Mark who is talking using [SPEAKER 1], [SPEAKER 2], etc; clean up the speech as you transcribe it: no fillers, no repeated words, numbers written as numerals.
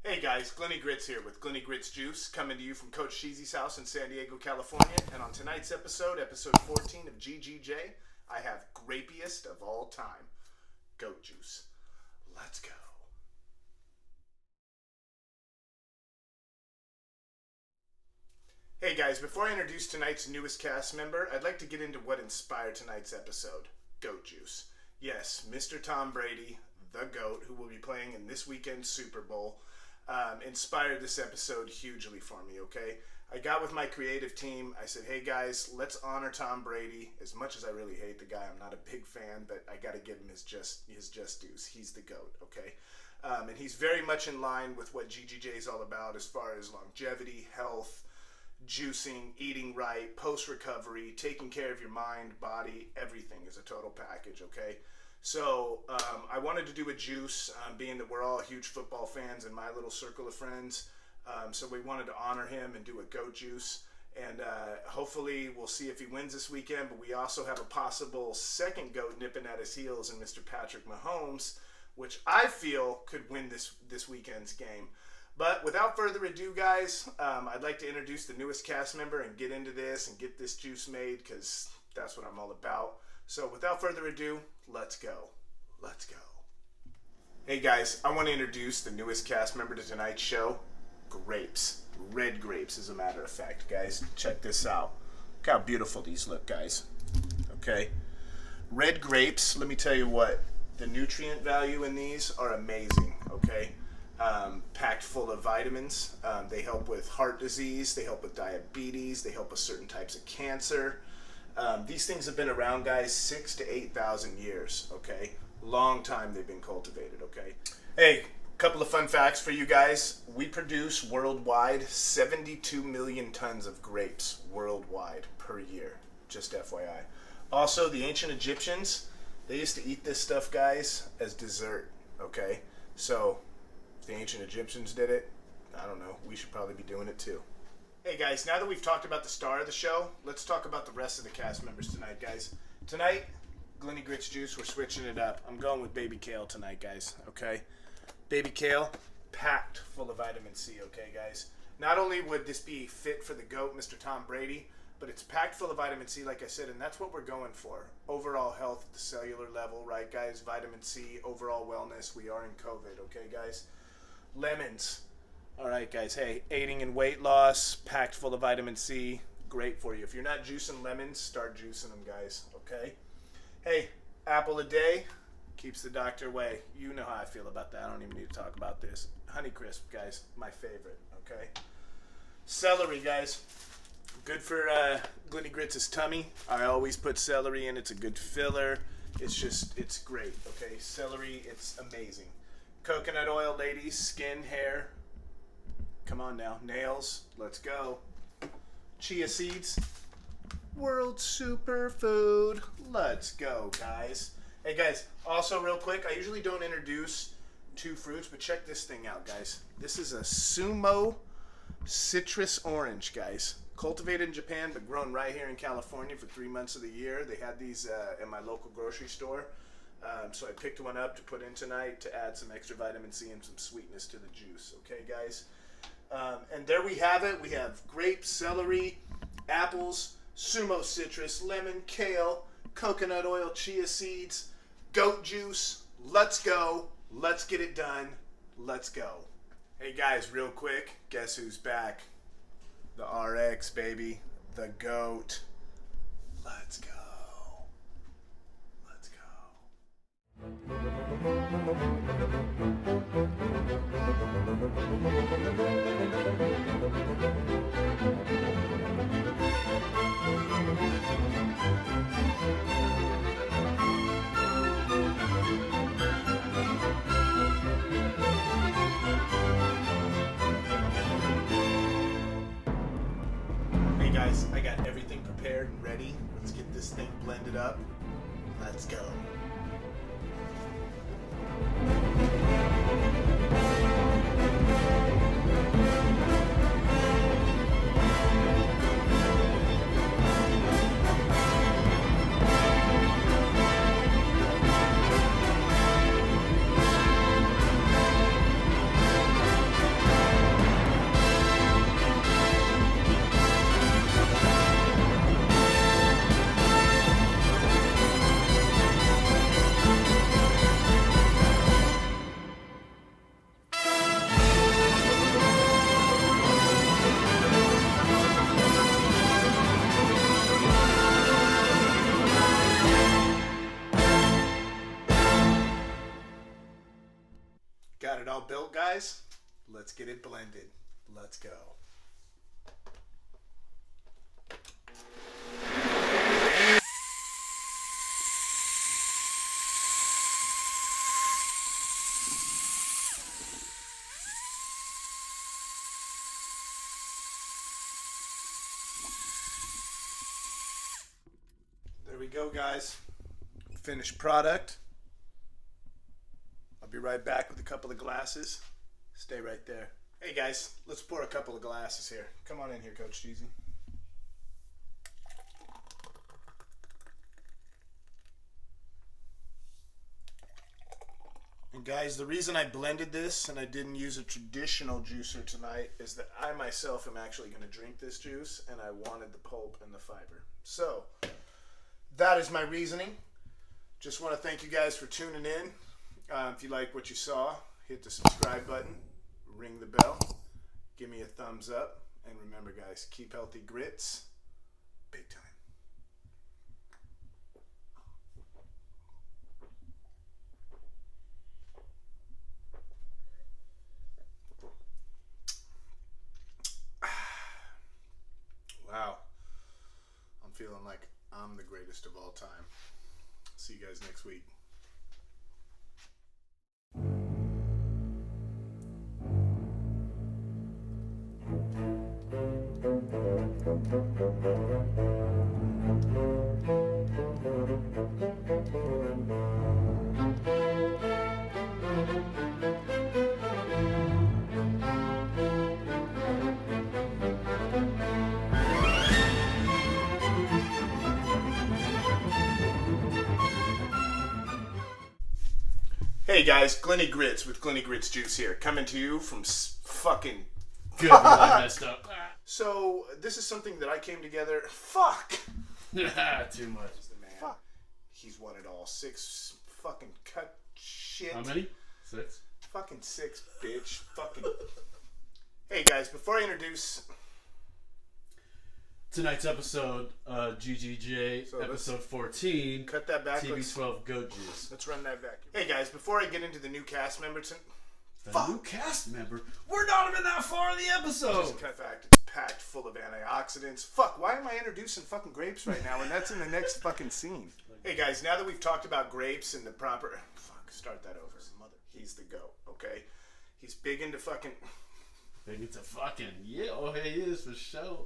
[SPEAKER 1] Hey guys, Glenny Grits here with Glenny Grits Juice, coming to you from Coach Cheesy's house in San Diego, California. And on tonight's episode 14 of GGJ, I have Grapiest of All Time, Goat Juice. Let's go. Hey guys, before I introduce tonight's newest cast member, I'd like to get into what inspired tonight's episode, Goat Juice. Yes, Mr. Tom Brady, the GOAT, who will be playing in this weekend's Super Bowl, inspired this episode hugely for me, okay? I got with my creative team. I said, hey guys, let's honor Tom Brady. As much as I really hate the guy, I'm not a big fan, but I got to give him his just dues. He's the GOAT, okay? And he's very much in line with what GGJ is all about as far as longevity, health, juicing, eating right, post-recovery, taking care of your mind, body, everything is a total package, okay? So I wanted to do a juice, being that we're all huge football fans in my little circle of friends. So we wanted to honor him and do a goat juice. And hopefully we'll see if he wins this weekend. But we also have a possible second goat nipping at his heels in Mr. Patrick Mahomes, which I feel could win this weekend's game. But without further ado, guys, I'd like to introduce the newest cast member and get into this and get this juice made, because that's what I'm all about. So without further ado, let's go. Let's go. Hey guys, I want to introduce the newest cast member to tonight's show, grapes. Red grapes, as a matter of fact, guys. Check this out. Look how beautiful these look, guys. Okay. Red grapes, let me tell you what, the nutrient value in these are amazing, okay? Packed full of vitamins. They help with heart disease. They help with diabetes. They help with certain types of cancer. These things have been around, guys, 6,000 to 8,000 years, okay? Long time they've been cultivated, okay? Hey, couple of fun facts for you guys. We produce worldwide 72 million tons of grapes worldwide per year, just FYI. Also, the ancient Egyptians, they used to eat this stuff, guys, as dessert, okay? So, if the ancient Egyptians did it, I don't know, we should probably be doing it too. Hey guys, now that we've talked about the star of the show, let's talk about the rest of the cast members tonight, guys. Tonight, Glenny Grits Juice, we're switching it up. I'm going with Baby Kale tonight, guys, okay? Baby Kale, packed full of vitamin C, okay, guys? Not only would this be fit for the GOAT, Mr. Tom Brady, but it's packed full of vitamin C, like I said, and that's what we're going for. Overall health at the cellular level, right, guys? Vitamin C, overall wellness. We are in COVID, okay, guys? Lemons. All right, guys. Hey, aiding in weight loss, packed full of vitamin C, great for you. If you're not juicing lemons, start juicing them, guys, okay? Hey, apple a day keeps the doctor away. You know how I feel about that. I don't even need to talk about this. Honeycrisp, guys, my favorite, okay? Celery, guys, good for Glenny Grits' tummy. I always put celery in. It's a good filler. It's great, okay? Celery, it's amazing. Coconut oil, ladies, skin, hair. Come on now. Nails. Let's go. Chia Seeds. World superfood. Let's go, guys. Hey, guys. Also, real quick, I usually don't introduce two fruits, but check this thing out, guys. This is a Sumo Citrus orange, guys. Cultivated in Japan, but grown right here in California for 3 months of the year. They had these in my local grocery store. So I picked one up to put in tonight to add some extra vitamin C and some sweetness to the juice. Okay, guys? And there we have it. We have grapes, celery, apples, Sumo Citrus, lemon, kale, coconut oil, chia seeds, goat juice. Let's go. Let's get it done. Let's go. Hey guys, real quick, guess who's back? The RX, baby. The GOAT. Let's go. Hey guys, I got everything prepared and ready. Let's get this thing blended up. Let's go. Got it all built, guys? Let's get it blended. Let's go. There we go, guys. Finished product. I'll be right back with a couple of glasses. Stay right there. Hey guys, let's pour a couple of glasses here. Come on in here, Coach Cheesy. And guys, the reason I blended this and I didn't use a traditional juicer tonight is that I myself am actually going to drink this juice and I wanted the pulp and the fiber. So, that is my reasoning. Just want to thank you guys for tuning in. If you like what you saw, hit the subscribe button, ring the bell, give me a thumbs up, and remember guys, keep healthy grits, big time. Wow, I'm feeling like I'm the greatest of all time. See you guys next week. Hey guys, Glenny Grits with Glenny Grits Juice here, coming to you from fucking...
[SPEAKER 2] Good, I messed up.
[SPEAKER 1] So, this is something that I came together... Fuck!
[SPEAKER 2] Too much.
[SPEAKER 1] The man. Fuck. He's won it all. 6 fucking cut shit.
[SPEAKER 2] How many? 6?
[SPEAKER 1] Fucking 6, bitch. Fucking... Hey guys, before I introduce...
[SPEAKER 2] Tonight's episode, GGJ,
[SPEAKER 1] So
[SPEAKER 2] episode 14.
[SPEAKER 1] Cut that back.
[SPEAKER 2] TB12 G.O.A.T juice.
[SPEAKER 1] Let's run that back. Hey guys, before I get into the new cast members...
[SPEAKER 2] The new cast member? We're not even that far in the episode!
[SPEAKER 1] Just a fact, it's packed full of antioxidants. Fuck, why am I introducing fucking grapes right now? And that's in the next fucking scene. Hey guys, now that we've talked about grapes and the proper... Fuck, start that over. Mother. He's the GOAT, okay? He's big into fucking...
[SPEAKER 2] Big into fucking... Yeah, oh, he is for sure.